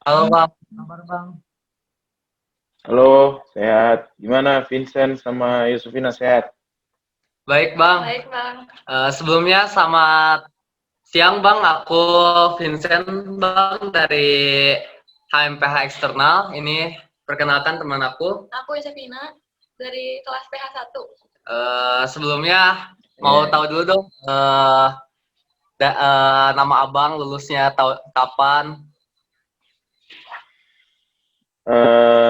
Halo Bang, kabar Bang? Halo, sehat. Gimana Vincent sama Yusufina sehat? Baik Bang. Baik Bang. Sebelumnya selamat siang Bang, aku Vincent Bang dari HMPH Eksternal. Ini perkenalkan teman aku. Aku Yusufina dari kelas PH1. Sebelumnya mau Iya. tahu dulu dong, nama Abang lulusnya kapan?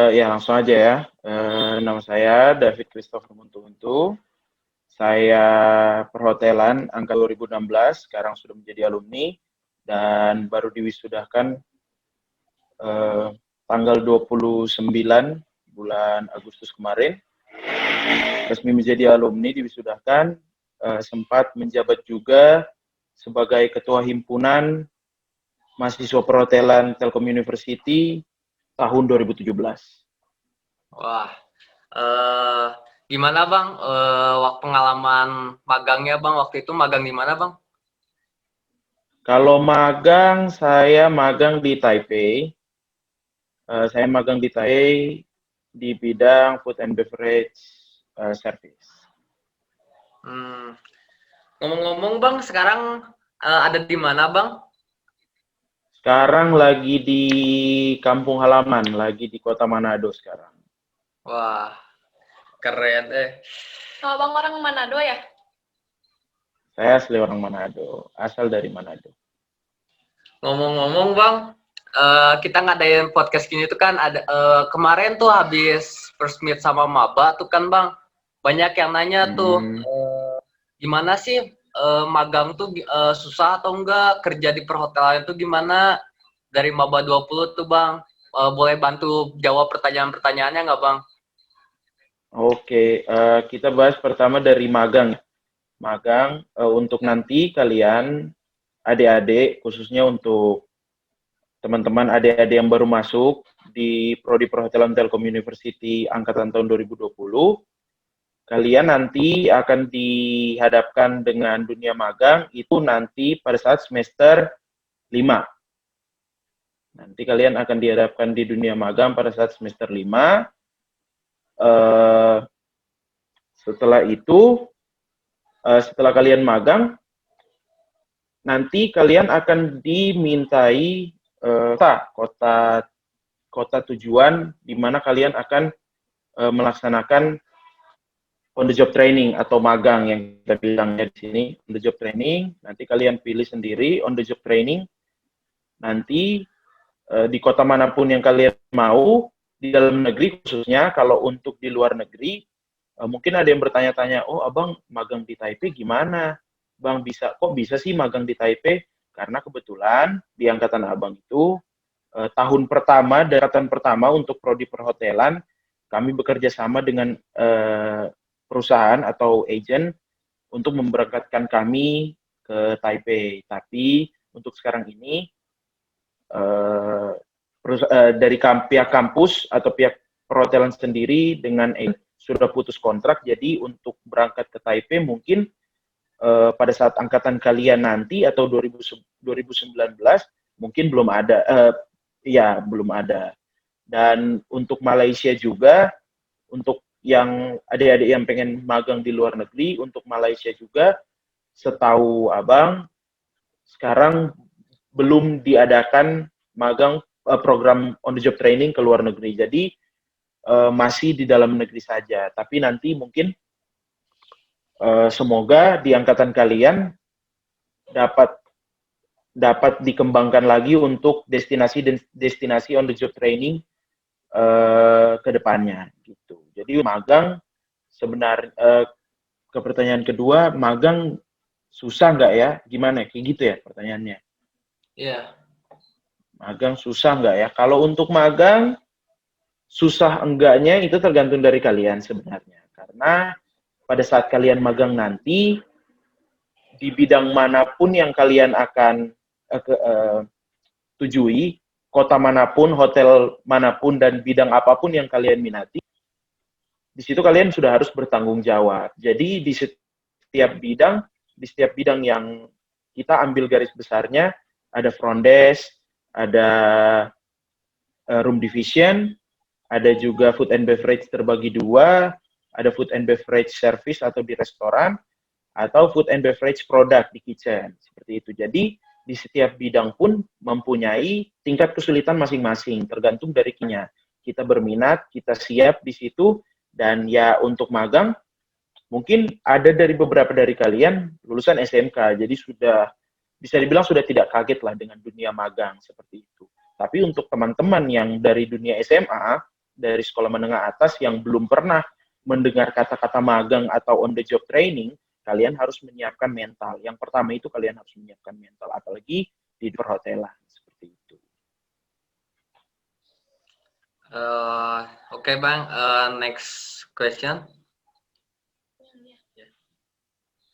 Ya langsung aja ya. Nama saya David Christopher Muntu. Saya perhotelan angka 2016, sekarang sudah menjadi alumni dan baru diwisudahkan eh, tanggal 29 bulan Agustus kemarin. Resmi menjadi alumni diwisudahkan, sempat menjabat juga sebagai ketua himpunan mahasiswa perhotelan Telkom University tahun 2017. Wah, eh, gimana Bang? Waktu pengalaman magangnya Bang, waktu itu magang di mana Bang? Kalau magang, saya magang di Taipei. Saya magang di Taipei di bidang food and beverage service. Hmm, Ngomong-ngomong Bang, sekarang ada di mana Bang? Sekarang lagi di kampung halaman, lagi di kota Manado sekarang. Wah, keren eh. Oh, Bang orang Manado ya? Saya asli orang Manado, asal dari Manado. Ngomong-ngomong Bang, kita ngadain podcast gini tuh kan ada kemarin tuh habis first meet sama maba tuh kan Bang. Banyak yang nanya tuh Hmm, gimana sih magang tuh susah atau enggak, kerja di perhotelan itu gimana? Dari maba 20 tuh Bang. Boleh bantu jawab pertanyaan-pertanyaannya nggak Bang? Oke, kita bahas pertama dari magang. Magang untuk Ya. nanti kalian adik-adik, khususnya untuk teman-teman adik-adik yang baru masuk di Prodi Perhotelan Telkom University angkatan tahun 2020, kalian nanti akan dihadapkan dengan dunia magang itu nanti pada saat semester 5. Nanti kalian akan dihadapkan di dunia magang pada saat semester 5. Setelah itu, setelah kalian magang, nanti kalian akan dimintai kota kota tujuan di mana kalian akan melaksanakan on the job training atau magang yang kita bilangnya di sini on the job training. Nanti kalian pilih sendiri on the job training. Nanti di kota manapun yang kalian mau di dalam negeri khususnya. Kalau untuk di luar negeri mungkin ada yang bertanya-tanya, oh abang magang di Taipei gimana? Bang kok bisa sih magang di Taipei? Karena kebetulan di angkatan abang itu tahun pertama, daratan pertama untuk prodi perhotelan, kami bekerja sama dengan perusahaan atau agent untuk memberangkatkan kami ke Taipei. Tapi untuk sekarang ini eh, dari pihak kampus atau pihak perhotelan sendiri dengan sudah putus kontrak, jadi untuk berangkat ke Taipei mungkin pada saat angkatan kalian nanti atau 2019 mungkin belum ada, ya belum ada. Dan untuk Malaysia juga, untuk yang adik-adik yang pengen magang di luar negeri, untuk Malaysia juga, setahu abang, sekarang belum diadakan magang program on the job training ke luar negeri. Jadi masih di dalam negeri saja. Tapi nanti mungkin semoga di angkatan kalian dapat dapat dikembangkan lagi untuk destinasi on the job training ke depannya gitu. Jadi magang sebenarnya ke pertanyaan kedua, magang susah nggak ya? Gimana? Kayak gitu ya pertanyaannya. Iya. Magang susah nggak ya? Kalau untuk magang susah enggaknya itu tergantung dari kalian sebenarnya. Karena pada saat kalian magang nanti di bidang manapun yang kalian akan tujui, kota manapun, hotel manapun, dan bidang apapun yang kalian minati, di situ kalian sudah harus bertanggung jawab. Jadi di setiap bidang yang kita ambil garis besarnya, ada front desk, ada room division, ada juga food and beverage terbagi dua, ada food and beverage service atau di restoran, atau food and beverage product di kitchen, seperti itu. Jadi di setiap bidang pun mempunyai tingkat kesulitan masing-masing, tergantung dari kita berminat, kita siap di situ, dan ya untuk magang, mungkin ada dari beberapa dari kalian lulusan SMK, jadi sudah bisa dibilang sudah tidak kaget lah dengan dunia magang seperti itu. Tapi untuk teman-teman yang dari dunia SMA, dari sekolah menengah atas yang belum pernah mendengar kata-kata magang atau on the job training, kalian harus menyiapkan mental. Yang pertama itu kalian harus menyiapkan mental, apalagi di perhotelan seperti itu. Oke, Bang, next question.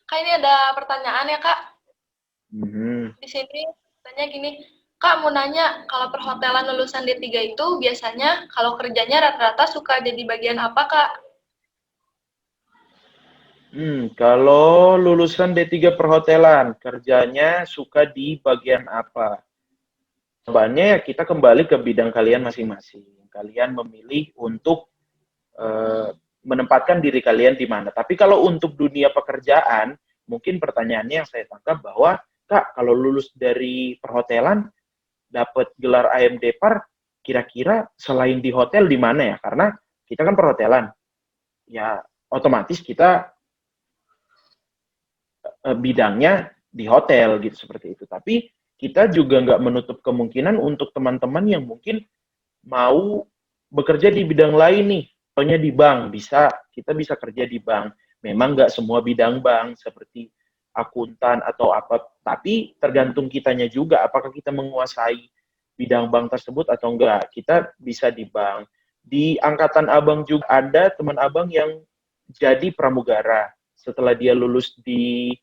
Kak, ini ada pertanyaan ya, Kak. Di sini tanya gini, Kak mau nanya, kalau perhotelan lulusan D3 itu biasanya kalau kerjanya rata-rata suka jadi bagian apa, Kak? Kalau lulusan D3 perhotelan, kerjanya suka di bagian apa? Jawabannya ya kita kembali ke bidang kalian masing-masing. Kalian memilih untuk menempatkan diri kalian di mana. Tapi kalau untuk dunia pekerjaan, mungkin pertanyaannya yang saya tangkap bahwa, Kak, kalau lulus dari perhotelan, dapat gelar AMD Par, kira-kira selain di hotel di mana ya? Karena kita kan perhotelan. Ya, otomatis kita bidangnya di hotel gitu seperti itu. Tapi kita juga nggak menutup kemungkinan untuk teman-teman yang mungkin mau bekerja di bidang lain nih. Contohnya di bank, kita bisa kerja di bank. Memang nggak semua bidang bank seperti akuntan atau apa, tapi tergantung kitanya juga apakah kita menguasai bidang bank tersebut atau enggak. Kita bisa di bank. Di angkatan abang juga ada teman abang yang jadi pramugara. Setelah dia lulus di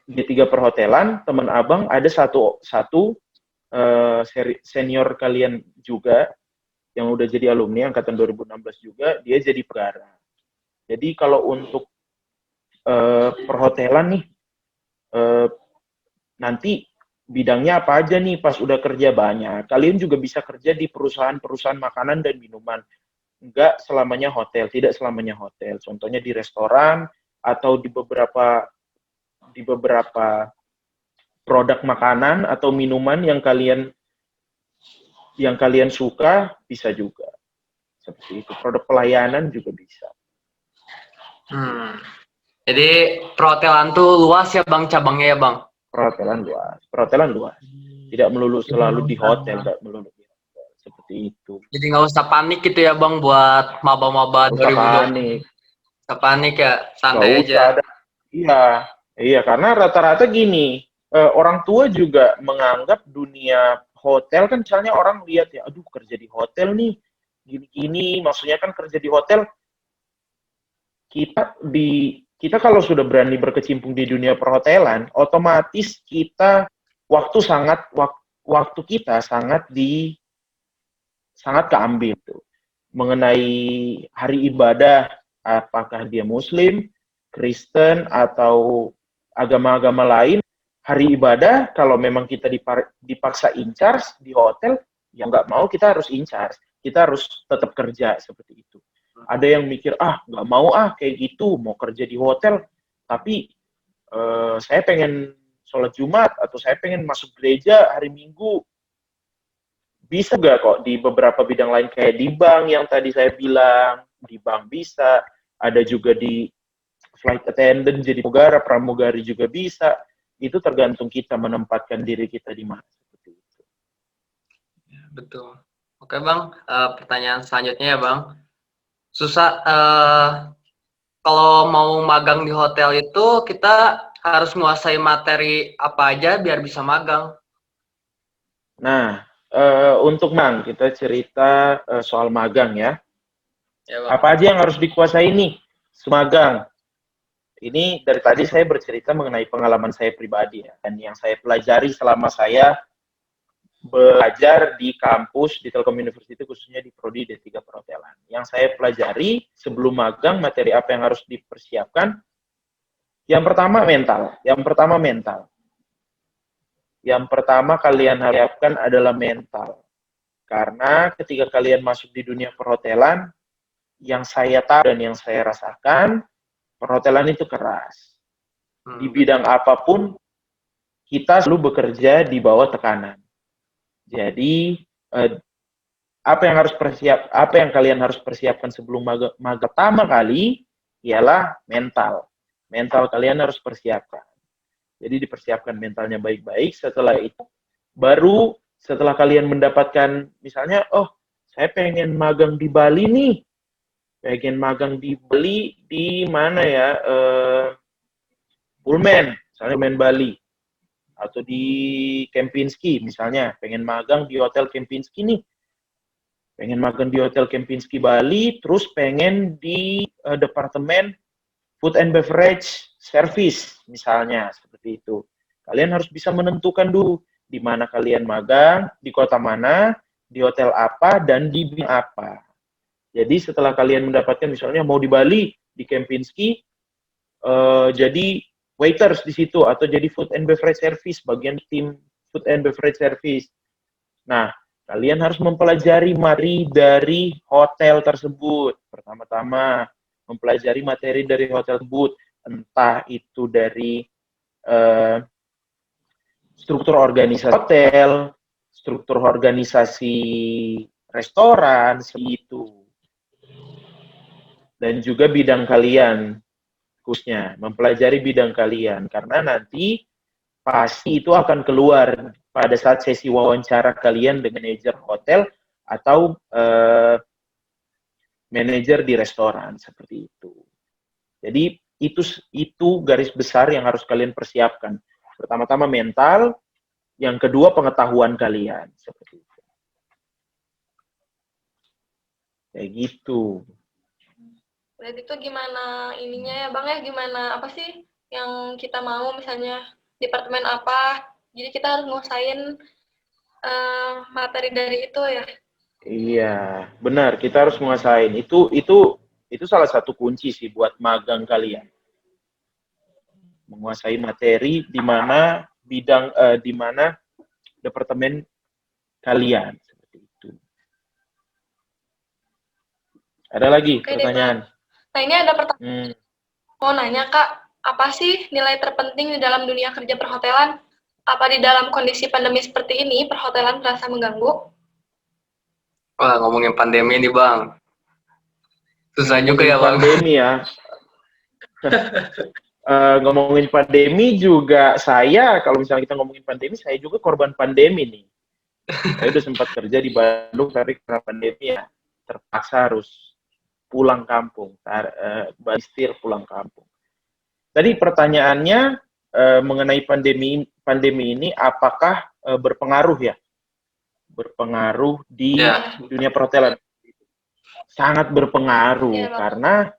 D3 perhotelan, teman abang ada satu senior kalian juga yang udah jadi alumni angkatan 2016 juga, dia jadi pramugara. Jadi kalau untuk perhotelan nih, nanti bidangnya apa aja nih pas udah kerja banyak. Kalian juga bisa kerja di perusahaan-perusahaan makanan dan minuman. Enggak selamanya hotel, tidak selamanya hotel. Contohnya di restoran atau di beberapa produk makanan atau minuman yang kalian suka bisa juga. Seperti itu. Produk pelayanan juga bisa. Jadi perhotelan tuh luas ya, Bang, cabangnya ya, Bang? Perhotelan luas. Tidak melulu selalu di hotel, tidak melulu di hotel. Seperti itu. Jadi nggak usah panik gitu ya, Bang, buat maba-maba 2020. Panik. Nggak panik ya, santai aja. Iya, karena rata-rata gini, orang tua juga menganggap dunia hotel kan misalnya orang lihat ya, aduh kerja di hotel nih, gini-gini, maksudnya kan kerja di hotel, kita kalau sudah berani berkecimpung di dunia perhotelan, otomatis waktu kita sangat keambil tuh. Mengenai hari ibadah, apakah dia Muslim, Kristen, atau agama-agama lain, hari ibadah kalau memang kita dipaksa in charge di hotel, ya nggak mau kita harus in charge, kita harus tetap kerja seperti itu. Ada yang mikir, nggak mau kayak gitu, mau kerja di hotel, tapi saya pengen sholat Jumat, atau saya pengen masuk gereja hari Minggu. Bisa nggak kok di beberapa bidang lain, kayak di bank yang tadi saya bilang, di bank bisa, ada juga di flight attendant, jadi pramugari juga bisa. Itu tergantung kita menempatkan diri kita di mana. Seperti itu. Betul. Oke, Bang, pertanyaan selanjutnya ya, Bang. Susah, kalau mau magang di hotel itu kita harus menguasai materi apa aja biar bisa magang? Nah, untuk kita cerita soal magang ya. Ya, Bang. Apa aja yang harus dikuasai nih semagang? Ini dari tadi saya bercerita mengenai pengalaman saya pribadi ya, dan yang saya pelajari selama saya belajar di kampus di Telkom University, khususnya di prodi D3 perhotelan. Yang saya pelajari sebelum magang, materi apa yang harus dipersiapkan? Yang pertama mental. Yang pertama kalian harus siapkan adalah mental. Karena ketika kalian masuk di dunia perhotelan, yang saya tahu dan yang saya rasakan, perhotelan itu keras. Di bidang apapun, kita selalu bekerja di bawah tekanan. Jadi, apa yang kalian harus persiapkan sebelum magang pertama kali ialah mental. Mental kalian harus persiapkan. Jadi dipersiapkan mentalnya baik-baik. Setelah itu, baru setelah kalian mendapatkan, misalnya, oh, saya pengen magang di Bali nih. Pengen magang di Bali, di mana ya? Pullman, misalnya Pullman Bali. Atau di Kempinski, misalnya. Pengen magang di Hotel Kempinski nih. Pengen magang di Hotel Kempinski Bali, terus pengen di Departemen Food and Beverage Service, misalnya. Seperti itu. Kalian harus bisa menentukan dulu di mana kalian magang, di kota mana, di hotel apa, dan di bidang apa. Jadi setelah kalian mendapatkan misalnya mau di Bali, di Kempinski, jadi waiters di situ, atau jadi food and beverage service, bagian tim food and beverage service. Nah, kalian harus mempelajari materi dari hotel tersebut. Pertama-tama, mempelajari materi dari hotel tersebut, entah itu dari struktur organisasi hotel, struktur organisasi restoran, seperti itu. Dan juga bidang kalian, khususnya mempelajari bidang kalian. Karena nanti pasti itu akan keluar pada saat sesi wawancara kalian dengan manajer hotel atau manajer di restoran, seperti itu. Jadi itu garis besar yang harus kalian persiapkan. Pertama-tama mental, yang kedua pengetahuan kalian, seperti itu. Kayak gitu. Berarti itu gimana ininya ya Bang ya, gimana apa sih yang kita mau, misalnya departemen apa, jadi kita harus nguasain materi dari itu ya. Iya, benar, kita harus menguasain. Itu salah satu kunci sih buat magang kalian. Menguasai materi di mana di mana departemen kalian, seperti itu. Ada lagi pertanyaan? Nah, ini ada pertanyaan. Mau nanya, Kak, apa sih nilai terpenting di dalam dunia kerja perhotelan? Apa di dalam kondisi pandemi seperti ini, perhotelan terasa mengganggu? Wah, ngomongin pandemi nih, Bang. Susah juga ya, Bang. Pandemi ya. Ngomongin pandemi juga kalau misalnya kita ngomongin pandemi, saya juga korban pandemi nih. Saya udah sempat kerja di Bandung, tapi karena pandemi ya terpaksa harus pulang kampung, bastir pulang kampung. Tadi pertanyaannya mengenai pandemi ini, apakah berpengaruh ya? Berpengaruh di dunia perhotelan? Sangat berpengaruh karena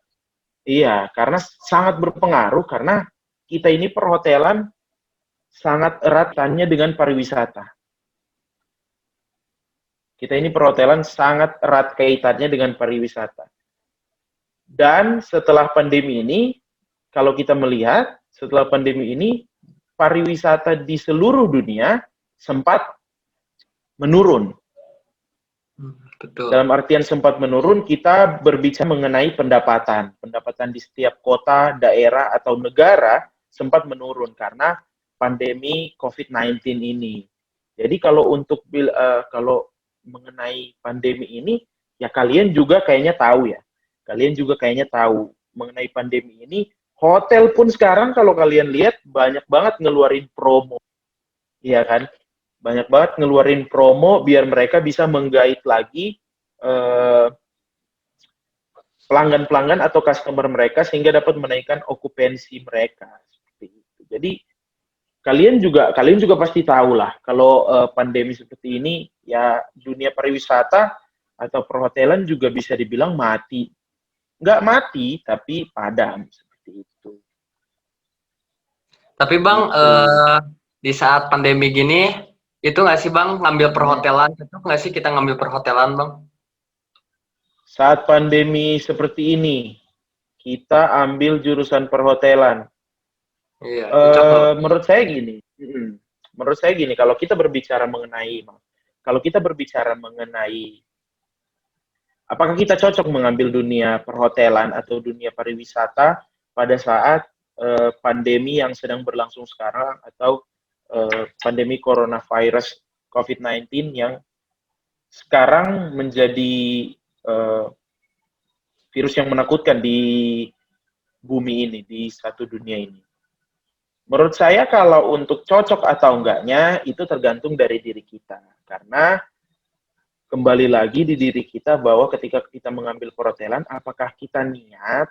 sangat berpengaruh karena kita ini perhotelan sangat erat kaitannya dengan pariwisata. Kita ini perhotelan sangat erat kaitannya dengan pariwisata. Dan setelah pandemi ini, kalau kita melihat, setelah pandemi ini, pariwisata di seluruh dunia sempat menurun. Betul. Dalam artian sempat menurun, kita berbicara mengenai pendapatan. Pendapatan di setiap kota, daerah, atau negara sempat menurun karena pandemi COVID-19 ini. Jadi kalau kalau mengenai pandemi ini, ya kalian juga kayaknya tahu ya. Kalian juga kayaknya tahu mengenai pandemi ini. Hotel pun sekarang kalau kalian lihat banyak banget ngeluarin promo. Iya kan? Banyak banget ngeluarin promo biar mereka bisa menggait lagi pelanggan-pelanggan atau customer mereka sehingga dapat menaikkan okupansi mereka. Seperti itu. Jadi kalian juga pasti tahu lah kalau pandemi seperti ini ya dunia pariwisata atau perhotelan juga bisa dibilang mati. Nggak mati tapi padam seperti itu. Tapi Bang, di saat pandemi gini, itu nggak sih Bang ngambil perhotelan? Cocok nggak sih kita ngambil perhotelan Bang? Saat pandemi seperti ini, kita ambil jurusan perhotelan. Iya. Menurut saya gini, kalau kita berbicara mengenai kalau kita berbicara mengenai apakah kita cocok mengambil dunia perhotelan atau dunia pariwisata pada saat pandemi yang sedang berlangsung sekarang atau pandemi coronavirus COVID-19 yang sekarang menjadi virus yang menakutkan di bumi ini, di satu dunia ini. Menurut saya kalau untuk cocok atau enggaknya itu tergantung dari diri kita. Karena kembali lagi di diri kita bahwa ketika kita mengambil perhotelan, apakah kita niat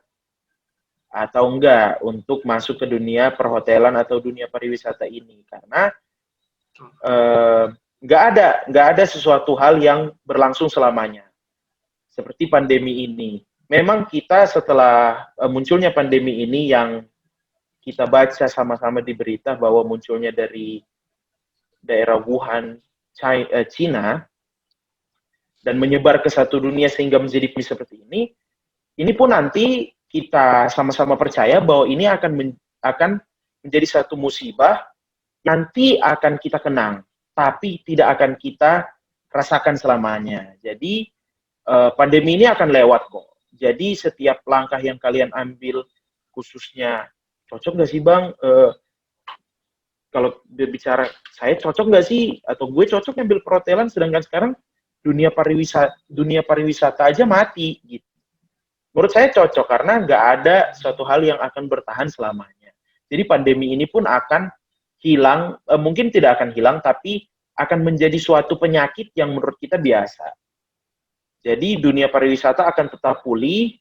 atau enggak untuk masuk ke dunia perhotelan atau dunia pariwisata ini. Karena nggak ada sesuatu hal yang berlangsung selamanya. Seperti pandemi ini. Memang kita setelah munculnya pandemi ini yang kita baca sama-sama di berita bahwa munculnya dari daerah Wuhan, China, dan menyebar ke satu dunia sehingga menjadi seperti ini pun nanti kita sama-sama percaya bahwa ini akan menjadi satu musibah, nanti akan kita kenang, tapi tidak akan kita rasakan selamanya. Jadi, pandemi ini akan lewat kok. Jadi setiap langkah yang kalian ambil, khususnya cocok nggak sih Bang? Kalau berbicara saya cocok nggak sih? Atau gue cocok ngambil perhotelan, sedangkan sekarang dunia pariwisata aja mati gitu. Menurut saya cocok karena nggak ada suatu hal yang akan bertahan selamanya. Jadi pandemi ini pun akan hilang, mungkin tidak akan hilang, tapi akan menjadi suatu penyakit yang menurut kita biasa. Jadi dunia pariwisata akan tetap pulih.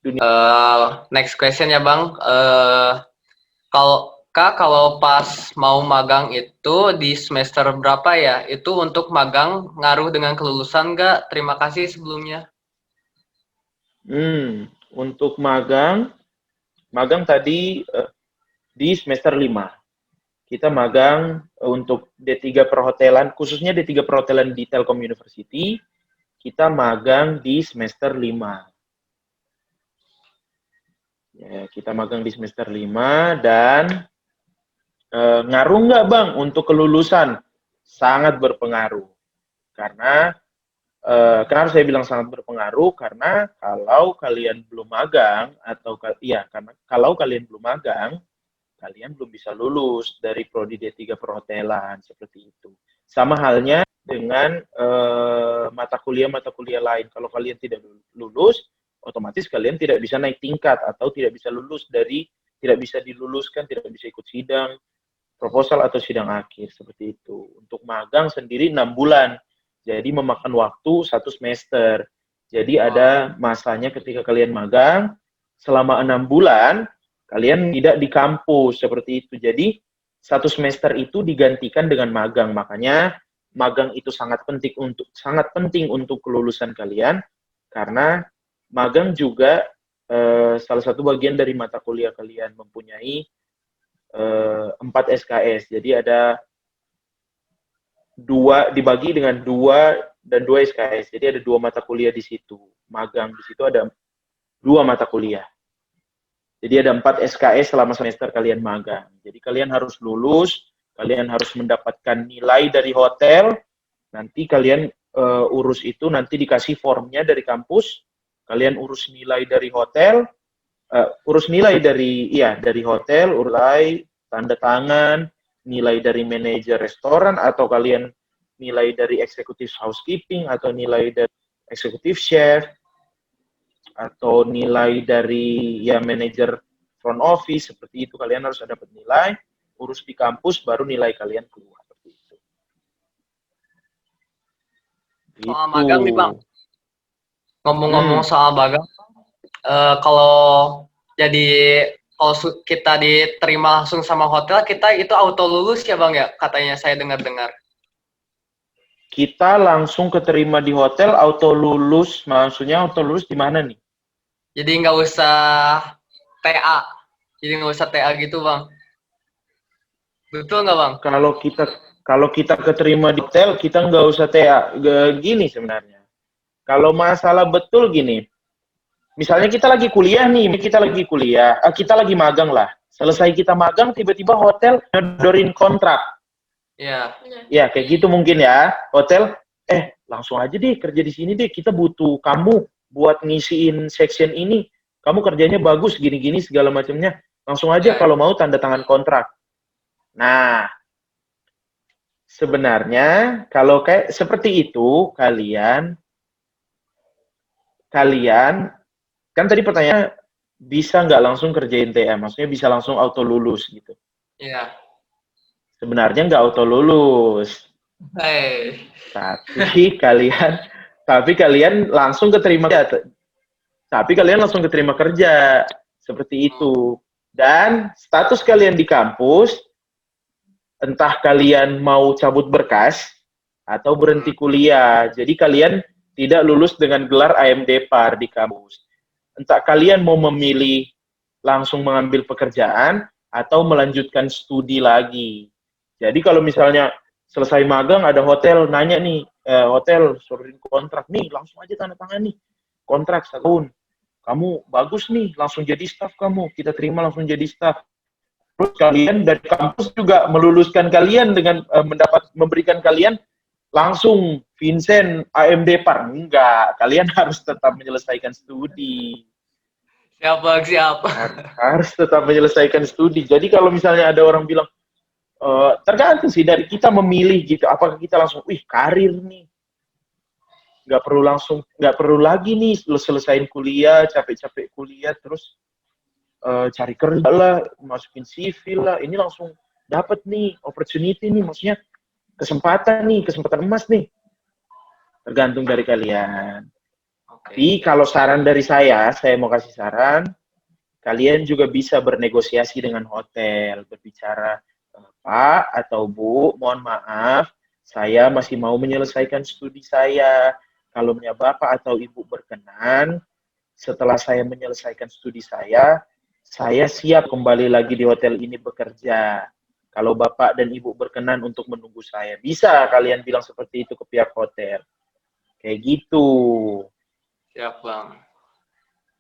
Next question ya Bang. Kalau pas mau magang itu di semester berapa ya? Itu untuk magang ngaruh dengan kelulusan nggak? Terima kasih sebelumnya. Untuk magang tadi di semester 5. Kita magang untuk D3 perhotelan, khususnya D3 perhotelan di Telkom University. Kita magang di semester 5. Ya, kita magang di semester 5 dan ngaruh nggak Bang untuk kelulusan? Sangat berpengaruh. Karena kenapa saya bilang sangat berpengaruh? Karena kalau kalian belum magang kalau kalian belum magang, kalian belum bisa lulus dari prodi D3 perhotelan seperti itu. Sama halnya dengan mata kuliah lain. Kalau kalian tidak lulus, otomatis kalian tidak bisa naik tingkat atau tidak bisa tidak bisa diluluskan, tidak bisa ikut sidang proposal atau sidang akhir seperti itu. Untuk magang sendiri 6 bulan. Jadi memakan waktu 1 semester. Jadi ada masanya ketika kalian magang selama 6 bulan kalian tidak di kampus seperti itu. Jadi 1 semester itu digantikan dengan magang. Makanya magang itu sangat penting untuk kelulusan kalian karena magang juga salah satu bagian dari mata kuliah kalian mempunyai 4 SKS. Jadi ada 2 dibagi dengan 2 dan 2 SKS. Jadi ada 2 mata kuliah di situ. Magang di situ ada 2 mata kuliah. Jadi ada 4 SKS selama semester kalian magang. Jadi kalian harus lulus, kalian harus mendapatkan nilai dari hotel, nanti kalian urus itu, nanti dikasih formnya dari kampus, kalian urus nilai dari hotel, dari hotel, urus tanda tangan, nilai dari manajer restoran, atau kalian nilai dari executive housekeeping, atau nilai dari executive chef, atau nilai dari manajer front office, seperti itu. Kalian harus dapat nilai, urus di kampus, baru nilai kalian keluar. Seperti itu. Soal magang nih Bang. Ngomong-ngomong soal magang, kalau kita diterima langsung sama hotel, kita itu auto lulus ya Bang ya? Katanya saya dengar-dengar. Kita langsung keterima di hotel, auto lulus. Maksudnya auto lulus di mana nih? Jadi nggak usah TA. Jadi nggak usah TA gitu Bang. Betul nggak Bang? Kalau kita keterima di hotel, kita nggak usah TA. Gini sebenarnya. Kalau masalah betul gini. Misalnya kita lagi kuliah nih, kita lagi magang lah. Selesai kita magang, tiba-tiba hotel nyodorin kontrak. Iya. Ya, kayak gitu mungkin ya. Hotel langsung aja deh kerja di sini deh, kita butuh kamu buat ngisiin section ini, kamu kerjanya bagus gini-gini segala macamnya, langsung aja kalau mau tanda tangan kontrak. Nah, sebenarnya kalau kayak seperti itu kalian kan tadi pertanyaan bisa nggak langsung kerjain TA, maksudnya bisa langsung auto lulus gitu. Iya. Sebenarnya nggak auto lulus. Hei. Tapi kalian langsung keterima kerja. Tapi kalian langsung keterima kerja. Seperti itu. Dan status kalian di kampus, entah kalian mau cabut berkas atau berhenti kuliah. Jadi kalian tidak lulus dengan gelar AMD-PAR di kampus. Entah kalian mau memilih langsung mengambil pekerjaan atau melanjutkan studi lagi. Jadi kalau misalnya selesai magang ada hotel nanya nih, hotel suruhin kontrak nih, langsung aja tanda tangan nih kontrak 1 tahun. Kamu bagus nih, langsung jadi staff kamu, kita terima langsung jadi staff. Terus kalian dari kampus juga meluluskan kalian dengan memberikan kalian langsung Vincent AMD PAR. Enggak, kalian harus tetap menyelesaikan studi. Siap. Harus tetap menyelesaikan studi. Jadi kalau misalnya ada orang bilang, tergantung sih dari kita memilih gitu, apakah kita langsung, karir nih. Nggak perlu lagi nih selesain kuliah, capek-capek kuliah, terus cari kerja lah, masukin CV lah, ini langsung dapat nih opportunity nih, maksudnya kesempatan emas nih. Tergantung dari kalian. Tapi kalau saran dari saya mau kasih saran, kalian juga bisa bernegosiasi dengan hotel, berbicara, Pak atau Bu, mohon maaf, saya masih mau menyelesaikan studi saya. Kalau Bapak atau Ibu berkenan, setelah saya menyelesaikan studi saya siap kembali lagi di hotel ini bekerja. Kalau Bapak dan Ibu berkenan untuk menunggu saya, bisa kalian bilang seperti itu ke pihak hotel. Kayak gitu. Siap, Bang.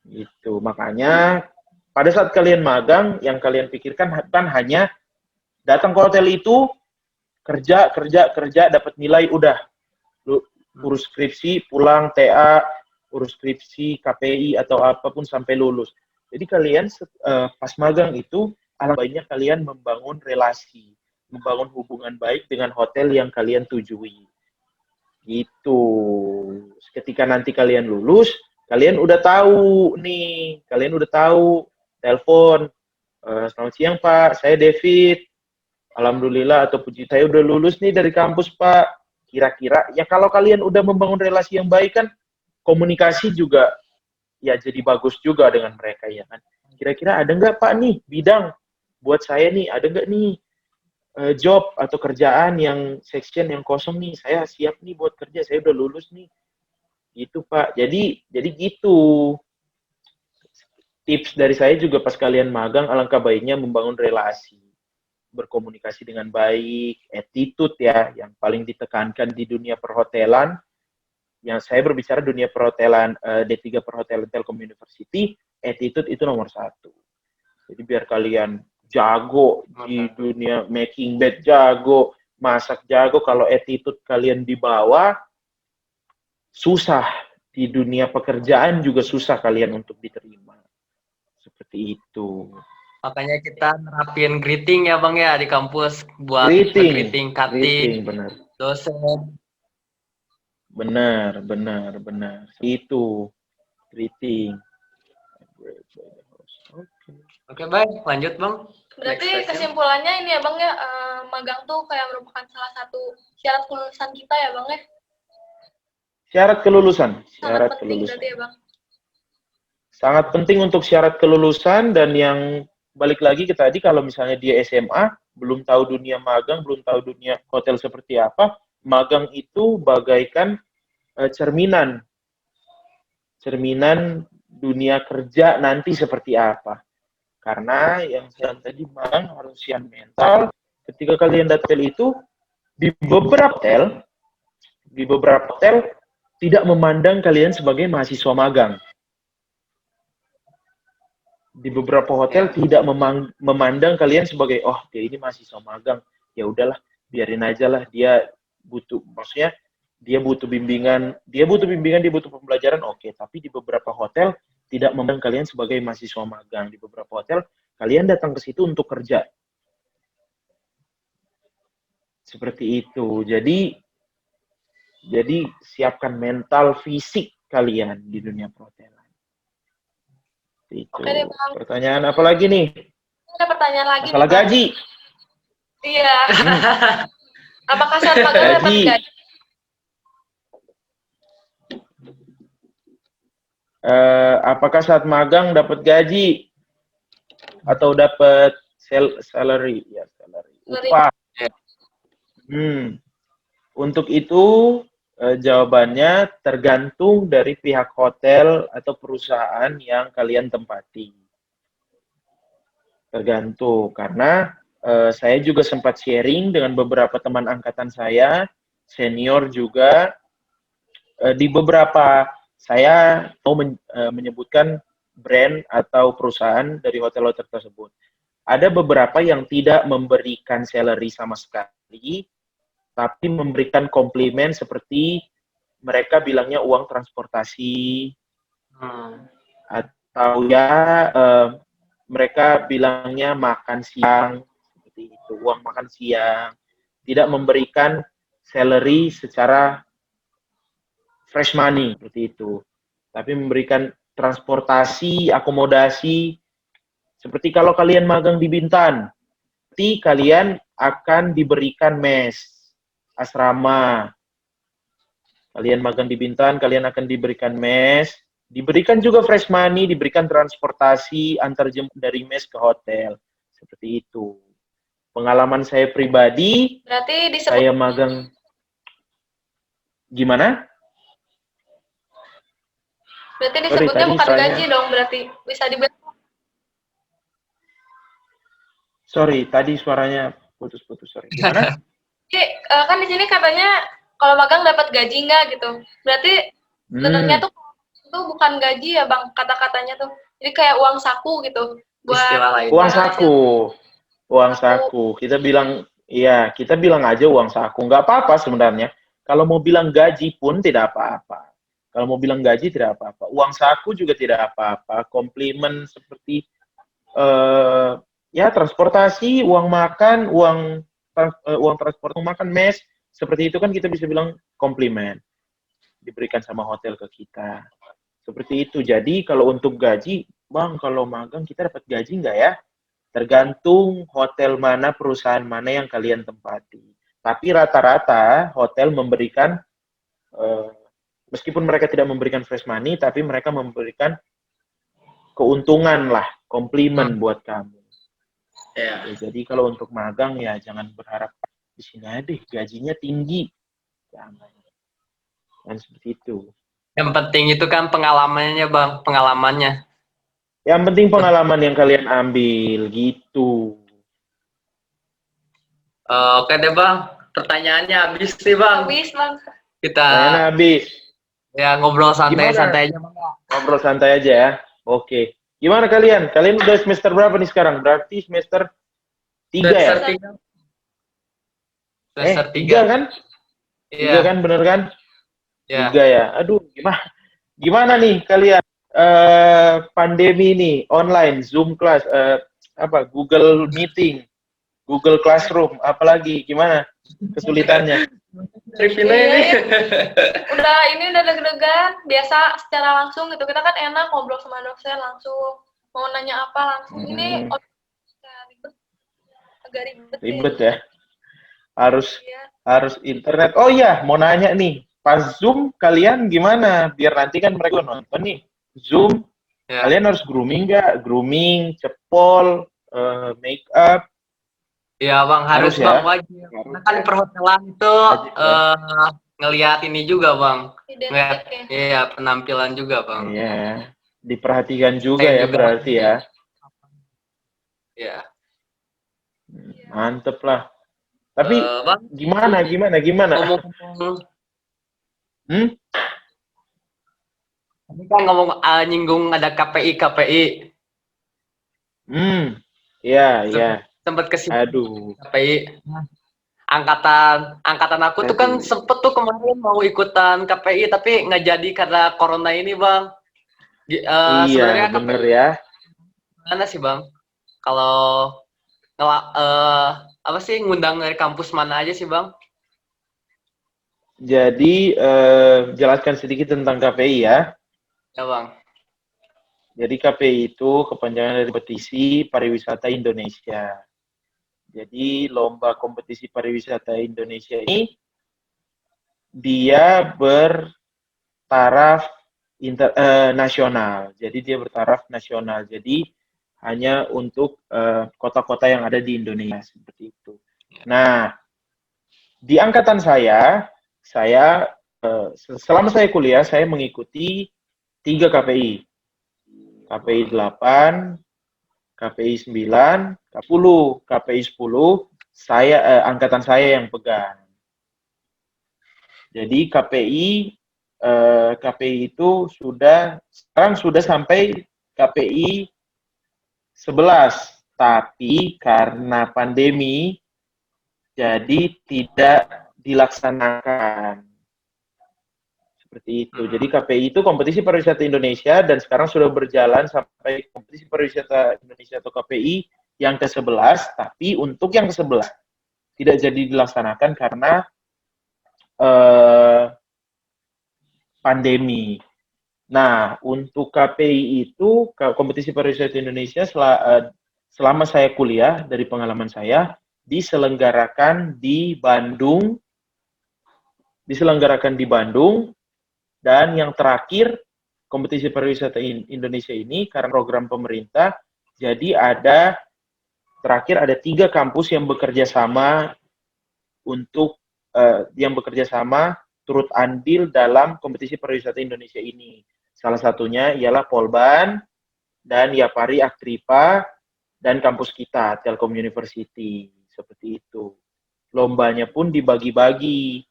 Gitu. Makanya pada saat kalian magang, yang kalian pikirkan kan hanya datang ke hotel itu, kerja, dapat nilai, udah. Urus skripsi, pulang, TA, urus skripsi, KPI, atau apapun sampai lulus. Jadi kalian pas magang itu, alangkah baiknya kalian membangun relasi, membangun hubungan baik dengan hotel yang kalian tujui. Gitu. Ketika nanti kalian lulus, kalian udah tahu nih, telepon, selamat siang Pak, saya David. Alhamdulillah atau puji saya udah lulus nih dari kampus Pak. Kira-kira ya kalau kalian udah membangun relasi yang baik kan, komunikasi juga ya jadi bagus juga dengan mereka ya kan. Kira-kira ada nggak Pak nih bidang buat saya nih, ada nggak nih job atau kerjaan yang section yang kosong nih, saya siap nih buat kerja, saya udah lulus nih. Gitu Pak. Jadi gitu. Tips dari saya juga pas kalian magang, alangkah baiknya membangun relasi, berkomunikasi dengan baik, attitude ya, yang paling ditekankan di dunia perhotelan. Yang saya berbicara dunia perhotelan, D3 Perhotelan Telkom University, attitude itu nomor 1. Jadi biar kalian jago di dunia making bed, jago, masak jago, kalau attitude kalian di bawah, susah. Di dunia pekerjaan juga susah kalian untuk diterima. Seperti itu. Makanya kita nerapin greeting ya Bang ya di kampus buat greeting cutting, benar. dosen. Benar. Itu greeting. Oke, baik, lanjut Bang. Berarti kesimpulannya ini ya Bang ya, magang tuh kayak merupakan salah satu syarat kelulusan kita ya Bang ya? Syarat kelulusan. Sangat penting berarti ya Bang? Sangat penting untuk syarat kelulusan, dan yang balik lagi ke tadi, kalau misalnya dia SMA, belum tahu dunia magang, belum tahu dunia hotel seperti apa, magang itu bagaikan cerminan dunia kerja nanti seperti apa. Karena yang saya tadi magang harus siap mental. Ketika kalian datang itu, di beberapa hotel tidak memandang kalian sebagai mahasiswa magang. Di beberapa hotel tidak memandang kalian sebagai, oh dia ini mahasiswa magang, ya udahlah biarin aja lah, dia butuh, maksudnya dia butuh bimbingan, dia butuh pembelajaran, oke. Tapi di beberapa hotel tidak memandang kalian sebagai mahasiswa magang. Di beberapa hotel, kalian datang ke situ untuk kerja. Seperti itu. Jadi siapkan mental fisik kalian di dunia perhotelan. Itu. Oke deh, Bang. Pertanyaan apa lagi nih? Ada pertanyaan lagi Masalah nih, Bang. gaji. Iya. Apakah saat magang dapat Gaji. gaji? Apakah saat magang dapat gaji atau dapat salary? Ya, salary. Upah. Untuk itu jawabannya tergantung dari pihak hotel atau perusahaan yang kalian tempati. Tergantung, karena saya juga sempat sharing dengan beberapa teman angkatan saya, senior juga, di beberapa, saya mau menyebutkan brand atau perusahaan dari hotel-hotel tersebut. Ada beberapa yang tidak memberikan salary sama sekali, tapi memberikan komplimen seperti mereka bilangnya uang transportasi, atau ya mereka bilangnya makan siang, seperti itu, uang makan siang. Tidak memberikan salary secara fresh money, seperti itu. Tapi memberikan transportasi, akomodasi, seperti kalau kalian magang di Bintan, nanti kalian akan diberikan mes, asrama. Kalian magang di Bintan, kalian akan diberikan mes, diberikan juga fresh money, diberikan transportasi antar jemput dari mes ke hotel. Seperti itu. Pengalaman saya pribadi, Berarti disebut saya magang. Gimana? Berarti disebutnya tadi bukan soalnya- gaji dong, berarti bisa dibilang. Sorry, tadi suaranya putus-putus. Sorry. Gimana? Jadi, kan di sini katanya kalau magang dapat gaji nggak gitu. Berarti sebenarnya tuh itu bukan gaji ya Bang, kata-katanya tuh. Jadi kayak uang saku gitu. Istilah lain. Uang saku. Uang saku. Kita bilang, iya, kita bilang aja uang saku. Nggak apa-apa sebenarnya. Kalau mau bilang gaji pun tidak apa-apa. Kalau mau bilang gaji tidak apa-apa. Uang saku juga tidak apa-apa. Komplimen seperti ya transportasi, uang makan, uang transport, uang makan, mes, seperti itu kan kita bisa bilang komplimen. Diberikan sama hotel ke kita. Seperti itu. Jadi kalau untuk gaji, Bang, kalau magang kita dapat gaji nggak ya? Tergantung hotel mana, perusahaan mana yang kalian tempati. Tapi rata-rata hotel memberikan, meskipun mereka tidak memberikan fresh money, tapi mereka memberikan keuntungan lah, komplimen buat kamu. Ya. Jadi kalau untuk magang ya jangan berharap di sini aja deh gajinya tinggi. Jangan. Dan seperti itu. Yang penting itu kan pengalamannya Bang, pengalamannya. Yang penting pengalaman yang kalian ambil gitu. Oke deh Bang, pertanyaannya habis nih Bang. Habis Bang. Kita Habis. ya ngobrol santai-santai aja Bang. Ngobrol santai aja ya. Oke. Gimana kalian? Kalian udah semester berapa nih sekarang? Berarti semester 3 ya? Semester 3. 3 kan? Iya. 3 kan, bener kan? Ya. 3 ya. Aduh, gimana nih kalian? Pandemi nih, online, Zoom class, Google Meeting, Google Classroom, apalagi gimana kesulitannya? Udah deg-degan, biasa secara langsung gitu. Kita kan enak ngobrol sama dosen langsung. Mau nanya apa langsung. Ini ribet. Agak ribet. Ribet ya. Harus internet. Oh iya, mau nanya nih. Pas Zoom kalian gimana? Biar nanti kan mereka nonton nih. Zoom, kalian harus grooming nggak? Grooming, cepol, make up. Iya Bang, harus ya? Bang, wajib. Karena kan perhotelan itu ngelihat ini juga Bang. Ngelihat penampilan juga Bang. Iya, diperhatikan juga ya berarti ya. Iya. Mantep lah. Tapi Bang, gimana? Ini kan ngomong nyinggung ada KPI. Iya. Sempat kesini. Aduh. KPI. angkatan aku tuh kan sempet tuh kemarin mau ikutan KPI tapi nggak jadi karena corona ini bang. Iya, Sebenarnya bener KPI ya. mana sih bang? Kalau apa sih ngundang dari kampus mana aja sih bang? Jadi, jelaskan sedikit tentang KPI ya. Ya bang. Jadi KPI itu kepanjangan dari Kompetisi Pariwisata Indonesia. Jadi lomba kompetisi pariwisata Indonesia ini dia bertaraf nasional. Jadi dia bertaraf nasional. Jadi hanya untuk kota-kota yang ada di Indonesia seperti itu. Nah, di angkatan saya selama saya kuliah saya mengikuti 3 KPI. KPI 8, KPI 9, KPI 10, angkatan saya yang pegang. Jadi KPI itu sekarang sudah sampai KPI 11, tapi karena pandemi jadi tidak dilaksanakan. Seperti itu. Jadi KPI itu Kompetisi Pariwisata Indonesia dan sekarang sudah berjalan sampai Kompetisi Pariwisata Indonesia atau KPI yang ke-11, tapi untuk yang ke-11 tidak jadi dilaksanakan karena pandemi. Nah, untuk KPI itu Kompetisi Pariwisata Indonesia selama saya kuliah dari pengalaman saya diselenggarakan di Bandung, dan yang terakhir Kompetisi Pariwisata Indonesia ini karena program pemerintah, jadi terakhir ada 3 kampus yang bekerja sama turut andil dalam Kompetisi Pariwisata Indonesia ini. Salah satunya ialah Polban dan Yapari Aktripa dan kampus kita Telkom University, seperti itu. Lombanya pun dibagi-bagi.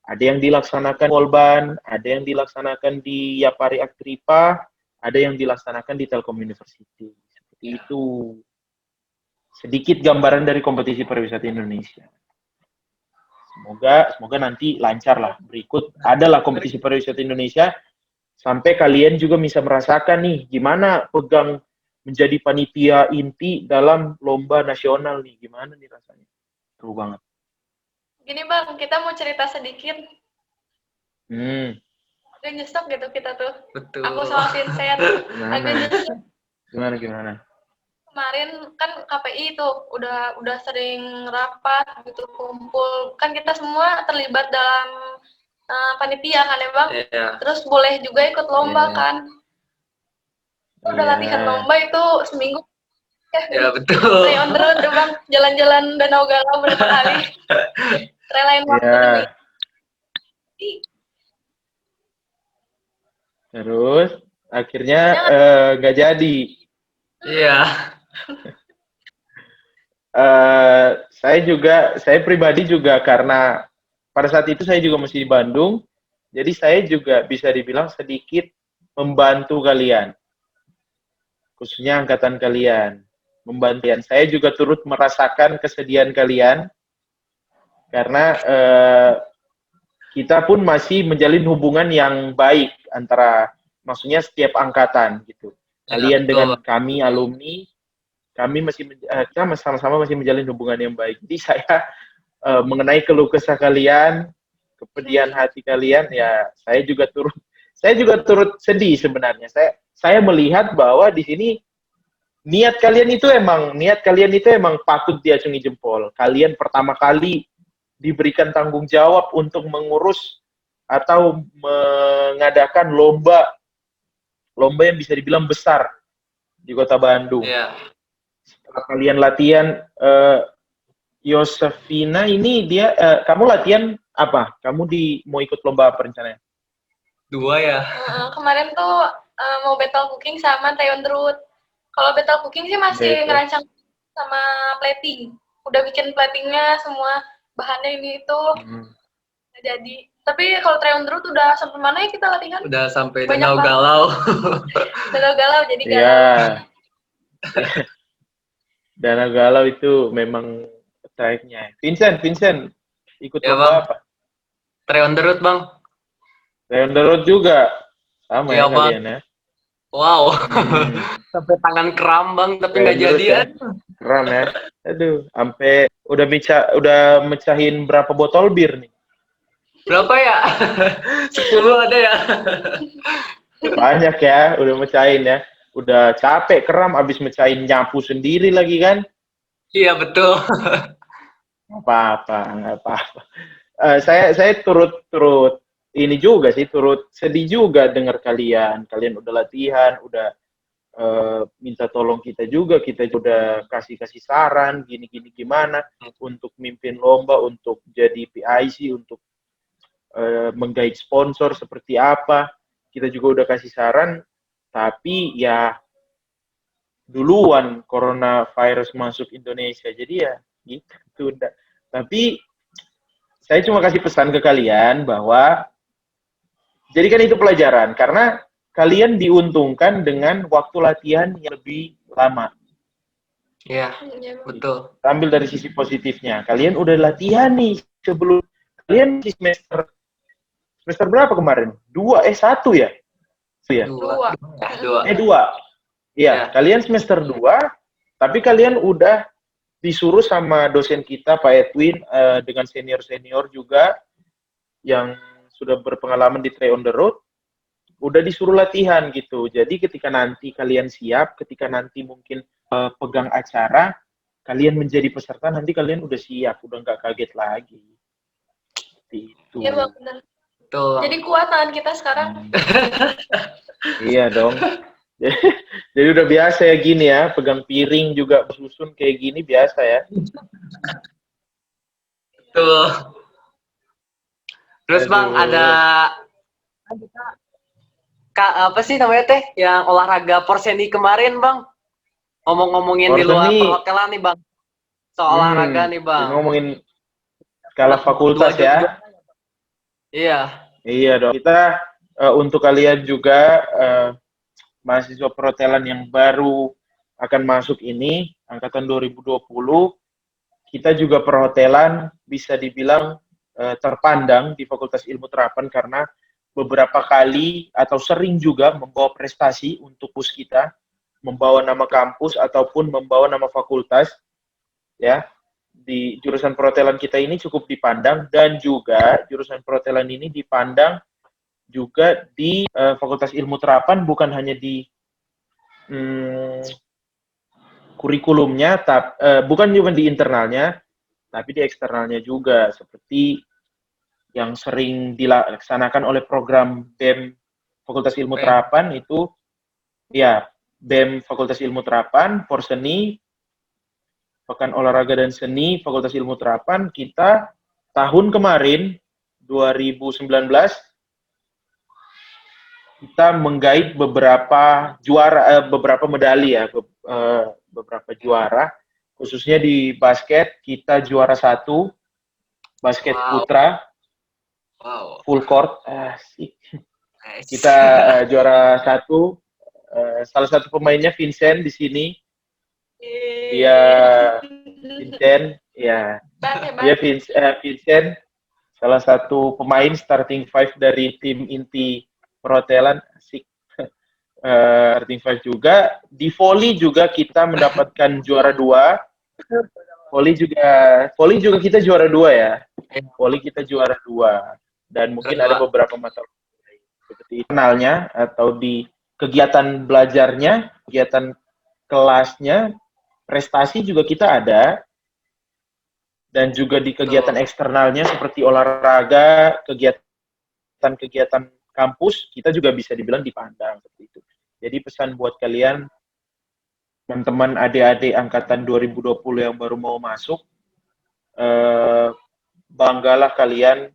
Ada yang dilaksanakan Polban, ada yang dilaksanakan di Yapari Aktripa, ada yang dilaksanakan di Telkom University. Seperti itu. Sedikit gambaran dari Kompetisi Pariwisata Indonesia. Semoga nanti lancar lah. Berikut adalah Kompetisi Pariwisata Indonesia sampai kalian juga bisa merasakan nih gimana pegang menjadi panitia inti dalam lomba nasional nih. Gimana nih rasanya? Seru banget. Gini bang, kita mau cerita sedikit. Agak nyesek gitu kita tuh. Betul. Aku sama Vincent. Agak nyesek. Gimana? Kemarin kan KPI itu udah sering rapat gitu, kumpul. Kan kita semua terlibat dalam panitia kan ya bang. Yeah. Terus boleh juga ikut lomba kan. Udah latihan lomba itu seminggu. Ya betul. Stay on the road bang, jalan-jalan Danau Galau berapa kali. Relain waktu demi. Terus akhirnya nggak jadi. Iya. Saya pribadi juga karena pada saat itu saya juga masih di Bandung, jadi saya juga bisa dibilang sedikit membantu kalian, khususnya angkatan kalian. Saya juga turut merasakan kesedihan kalian, karena kita pun masih menjalin hubungan yang baik maksudnya setiap angkatan gitu. Kalian dengan kami alumni, kami sama-sama masih menjalin hubungan yang baik. Jadi saya mengenai keluh kesah kalian, kepedihan hati kalian, ya saya juga turut sedih sebenarnya. Saya melihat bahwa di sini niat kalian itu emang patut diacungi jempol. Kalian pertama kali diberikan tanggung jawab untuk mengurus atau mengadakan lomba yang bisa dibilang besar di Kota Bandung. Yeah. Setelah kalian latihan, Yosefina ini kamu latihan apa? Kamu mau ikut lomba apa rencananya? 2 ya. Kemarin tuh mau battle cooking sama Tae on the Road. Kalau battle cooking sih masih ngerancang sama plating. Udah bikin platingnya semua, bahannya ini itu. Jadi. Tapi kalau Tae on the Road udah sampai mana ya kita latihan? Udah sampai Danau Galau. Danau Galau, jadi galau. Danau Galau itu memang type-nya. Vincent, ikut Ya, lomba Bang. apa? Try on the road, Bang. Try on the road juga. Sama Iya, ya Bang. kalian ya. Wow. Hmm. Sampai tangan kram, Bang, tapi Try nggak on the road jadi ya. ya. Keren ya. Aduh, sampai udah mecahin berapa botol bir nih? Berapa ya? 10 ada ya? Banyak ya, udah mecahin ya. Udah capek kram, abis mecahin nyapu sendiri lagi kan? Iya, betul. Nggak apa-apa. Saya turut ini juga sih, turut sedih juga dengar kalian. Kalian udah latihan, udah minta tolong kita juga udah kasih saran gini gimana untuk mimpin lomba, untuk jadi PIC, untuk menggait sponsor seperti apa. Kita juga udah kasih saran, tapi ya duluan coronavirus masuk Indonesia, jadi ya gitu udah. Tapi saya cuma kasih pesan ke kalian bahwa jadikan itu pelajaran, karena kalian diuntungkan dengan waktu latihan yang lebih lama. Iya, betul. Ambil dari sisi positifnya. Kalian udah latihan nih sebelum kalian di semester berapa kemarin? 1 ya? Ya? Dua. 2. Iya, kalian semester 2, tapi kalian udah disuruh sama dosen kita Pak Edwin dengan senior juga yang sudah berpengalaman di Try on the Road, udah disuruh latihan gitu. Jadi ketika nanti kalian siap, ketika nanti mungkin pegang acara, kalian menjadi peserta, nanti kalian udah siap, udah nggak kaget lagi. Itu. Iya, Bang, benar. Betul. Jadi kuat tangan kita sekarang. Iya dong. Jadi udah biasa ya gini ya, pegang piring juga susun kayak gini biasa ya. Betul. Terus Bang, Aduh. ada apa sih namanya teh yang olahraga porseni kemarin, Bang? Ngomongin di luar Porseni. perhotelan nih, Bang. Soal olahraga nih, Bang. Ngomongin skala fakultas ya. Iya. Iya dong. Kita untuk kalian juga mahasiswa perhotelan yang baru akan masuk ini, angkatan 2020, kita juga perhotelan bisa dibilang terpandang di Fakultas Ilmu Terapan karena beberapa kali atau sering juga membawa prestasi untuk kampus kita, membawa nama kampus ataupun membawa nama fakultas, ya. Di jurusan perhotelan kita ini cukup dipandang, dan juga jurusan perhotelan ini dipandang juga di Fakultas Ilmu Terapan, bukan hanya di kurikulumnya, bukan cuma di internalnya, tapi di eksternalnya juga, seperti yang sering dilaksanakan oleh program BEM Fakultas Ilmu Terapan itu, ya, BEM Fakultas Ilmu Terapan, Porseni, Pekan Olahraga dan Seni Fakultas Ilmu Terapan. Kita tahun kemarin 2019 kita menggait beberapa juara, beberapa medali ya, beberapa juara, khususnya di basket kita juara 1, basket putra, full court, asik. Kita juara 1. Salah satu pemainnya Vincent di sini. Dia Vincent, ya. Dia Vincent, salah satu pemain starting 5 dari tim inti perhotelan, asik. Starting 5 juga. Di volley juga kita mendapatkan juara 2. Volley juga kita juara 2 ya. Volley kita juara 2. Dan mungkin ada beberapa masalah seperti internalnya atau di kegiatan belajarnya, kegiatan kelasnya, prestasi juga kita ada, dan juga di kegiatan eksternalnya seperti olahraga, kegiatan kampus, kita juga bisa dibilang dipandang seperti itu. Jadi pesan buat kalian, teman-teman adik-adik angkatan 2020 yang baru mau masuk, banggalah kalian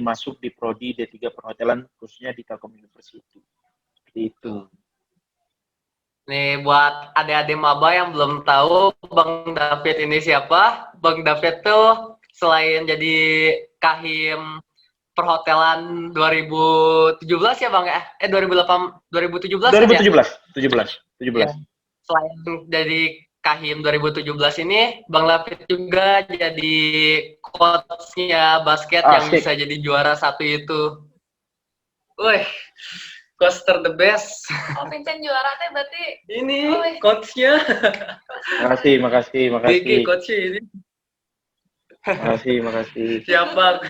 masuk di prodi D3 Perhotelan, khususnya di Telkom University. Seperti itu. Nih buat adik-adik maba yang belum tahu Bang David ini siapa? Bang David tuh selain jadi Kahim Perhotelan 2017 ya Bang ya? 2017 2017. Ya? Selain jadi Kahim 2017 ini Bang Lafit juga jadi coach-nya basket yang Asik. bisa jadi juara satu itu. Wih, coach the best. Oh, Vincent juara teh berarti Ini Wih. coach-nya. Makasih. Diki coach ini. Makasih. Siap Bang.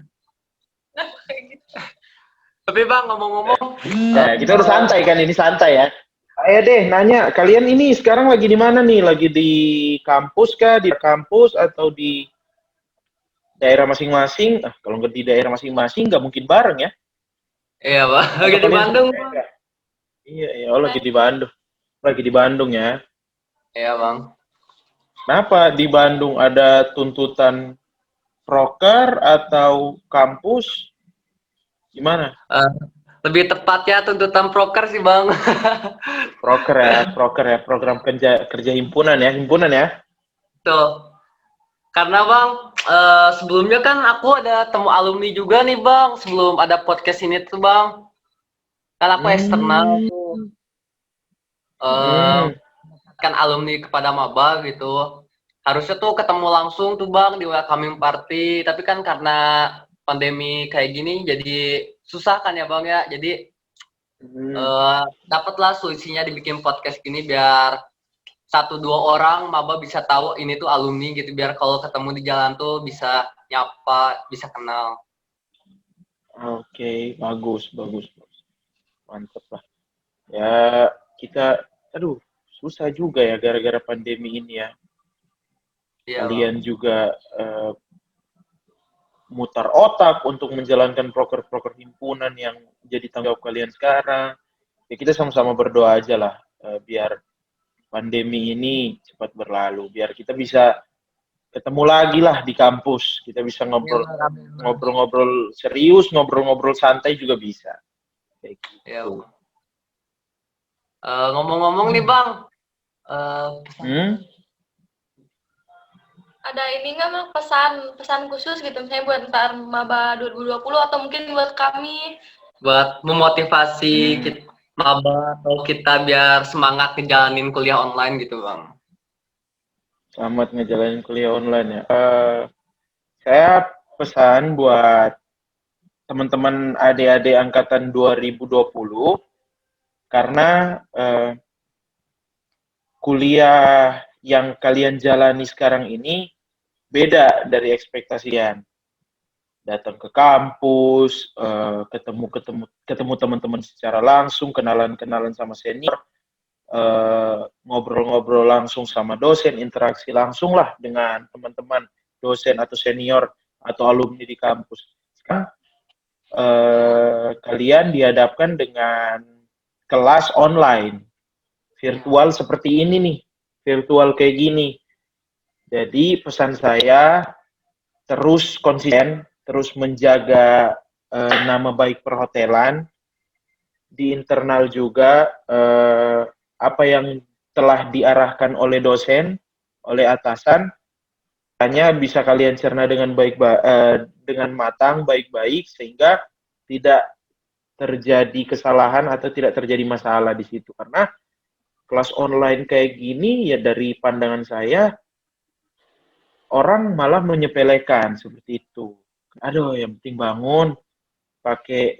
Tapi Bang ngomong-ngomong, Ya, kita udah santai kan, ini santai ya. Ayo deh, nanya, kalian ini sekarang lagi di mana nih? Lagi di kampus kah? Di kampus atau di daerah masing-masing? Kalau nggak di daerah masing-masing, nggak mungkin bareng ya. iya Bang, lagi di Bandung Bang. Iya, lagi di Bandung. Lagi di Bandung ya. Iya Bang. Kenapa di Bandung ada tuntutan proker atau kampus? Gimana? Lebih tepatnya tuntutan proker sih Bang. Proker ya, program kerja himpunan ya. Tuh. Karena Bang, sebelumnya kan aku ada temu alumni juga nih Bang, sebelum ada podcast ini tuh Bang. Kan aku eksternal tuh. Kan alumni kepada maba gitu. Harusnya tuh ketemu langsung tuh Bang di welcoming party, tapi kan karena pandemi kayak gini jadi susah kan ya Bang ya. Jadi dapatlah solusinya dibikin podcast gini biar 1-2 orang maba bisa tahu ini tuh alumni gitu, biar kalau ketemu di jalan tuh bisa nyapa, bisa kenal. Oke, bagus. Mantep lah. Ya, kita, susah juga ya gara-gara pandemi ini ya. Iya, Kalian Bang. juga mutar otak untuk menjalankan proker-proker himpunan yang jadi tanggung jawab kalian sekarang. Ya kita sama-sama berdoa aja lah, biar pandemi ini cepat berlalu, biar kita bisa ketemu lagi lah di kampus. Kita bisa ngobrol-ngobrol serius, ngobrol-ngobrol santai juga bisa. Kayak gitu. Iya, Bang. Ngomong-ngomong nih Bang, ada ini nggak Bang pesan khusus gitu misalnya buat ntar maba 2020 atau mungkin buat kami buat memotivasi maba atau kita biar semangat ngejalanin kuliah online gitu Bang. Selamat ngejalanin kuliah online ya. Saya pesan buat teman-teman adik-adik angkatan 2020, karena kuliah yang kalian jalani sekarang ini beda dari ekspektasi kalian. Datang ke kampus, ketemu teman-teman secara langsung, kenalan sama senior, ngobrol-ngobrol langsung sama dosen, interaksi langsung lah dengan teman-teman dosen atau senior atau alumni di kampus. Sekarang kalian dihadapkan dengan kelas online, virtual seperti ini nih, virtual kayak gini. Jadi pesan saya, terus konsisten, terus menjaga nama baik perhotelan, di internal juga apa yang telah diarahkan oleh dosen, oleh atasan, hanya bisa kalian cerna dengan dengan matang, baik-baik, sehingga tidak terjadi kesalahan atau tidak terjadi masalah di situ. Karena kelas online kayak gini, ya dari pandangan saya, orang malah menyepelekan seperti itu. Aduh, yang penting bangun, pakai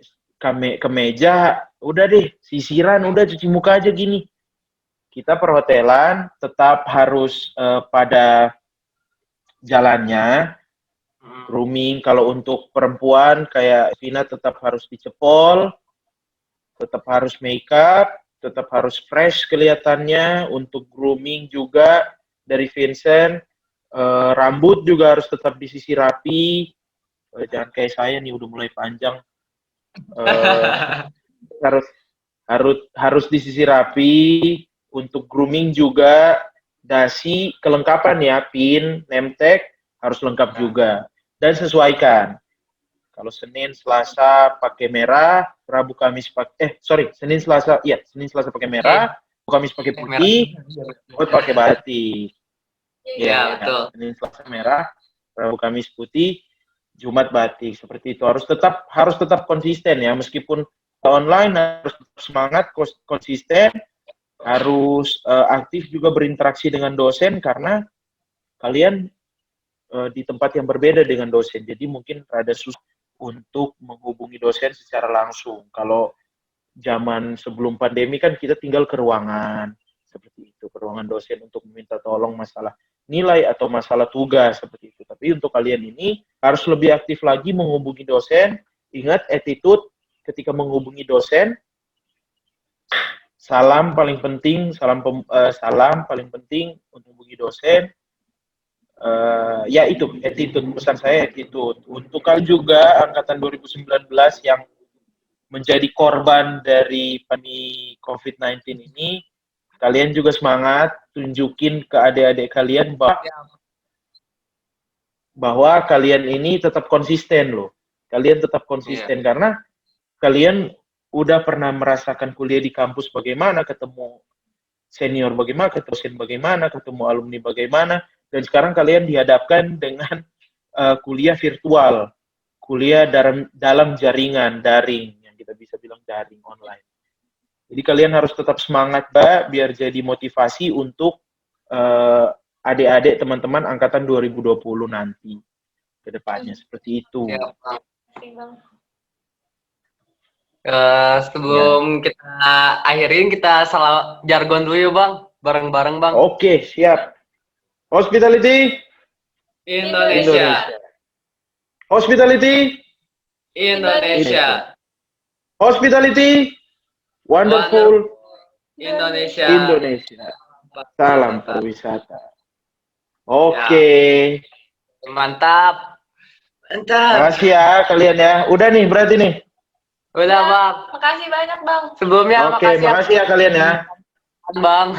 kemeja, udah deh, sisiran, udah cuci muka aja gini. Kita perhotelan tetap harus pada jalannya, grooming. Kalau untuk perempuan kayak Vina tetap harus dicepol, tetap harus make up, tetap harus fresh kelihatannya. Untuk grooming juga dari Vincent, rambut juga harus tetap disisir rapi. Jangan kayak saya nih udah mulai panjang. Harus disisir rapi. Untuk grooming juga, dasi kelengkapan ya, pin, name tag harus lengkap juga. Dan sesuaikan. Kalau Senin, Selasa pakai merah, Rabu, Kamis Senin, Selasa pakai merah, Rabu, Kamis pakai putih, pakai batik. Iya, betul. Senin, Selasa merah, Rabu, Kamis putih, Jumat batik. Seperti itu. Harus tetap konsisten ya, meskipun online harus semangat, konsisten, harus aktif juga berinteraksi dengan dosen karena kalian di tempat yang berbeda dengan dosen. Jadi mungkin rada susah untuk menghubungi dosen secara langsung. Kalau zaman sebelum pandemi kan kita tinggal ke ruangan seperti itu, ke ruangan dosen untuk meminta tolong masalah nilai atau masalah tugas seperti itu. Tapi untuk kalian ini harus lebih aktif lagi menghubungi dosen. Ingat attitude ketika menghubungi dosen. Salam paling penting, salam paling penting untuk menghubungi dosen. Ya itu attitude, pesan saya attitude. Untuk kalian juga angkatan 2019 yang menjadi korban dari pandemi COVID-19 ini, kalian juga semangat, tunjukin ke adik-adik kalian bahwa kalian ini tetap konsisten loh. Kalian tetap konsisten karena kalian udah pernah merasakan kuliah di kampus bagaimana, ketemu senior bagaimana, ketemu dosen bagaimana, ketemu alumni bagaimana, dan sekarang kalian dihadapkan dengan kuliah virtual, kuliah dalam jaringan, daring, yang kita bisa bilang daring, online. Jadi kalian harus tetap semangat, Mbak, biar jadi motivasi untuk adik-adik teman-teman angkatan 2020 nanti ke depannya, seperti itu. Ya, sebelum kita akhirin, kita salah jargon dulu yuk Bang, bareng-bareng Bang. Oke, siap. Hospitality Indonesia. Hospitality Indonesia. Hospitality wonderful Indonesia. Salam pariwisata. Oke. Mantap. Makasih ya kalian ya. Udah nih berarti nih. Udah Bang. Makasih banyak Bang. Sebelumnya Oke, makasih ya kalian ya. Bang.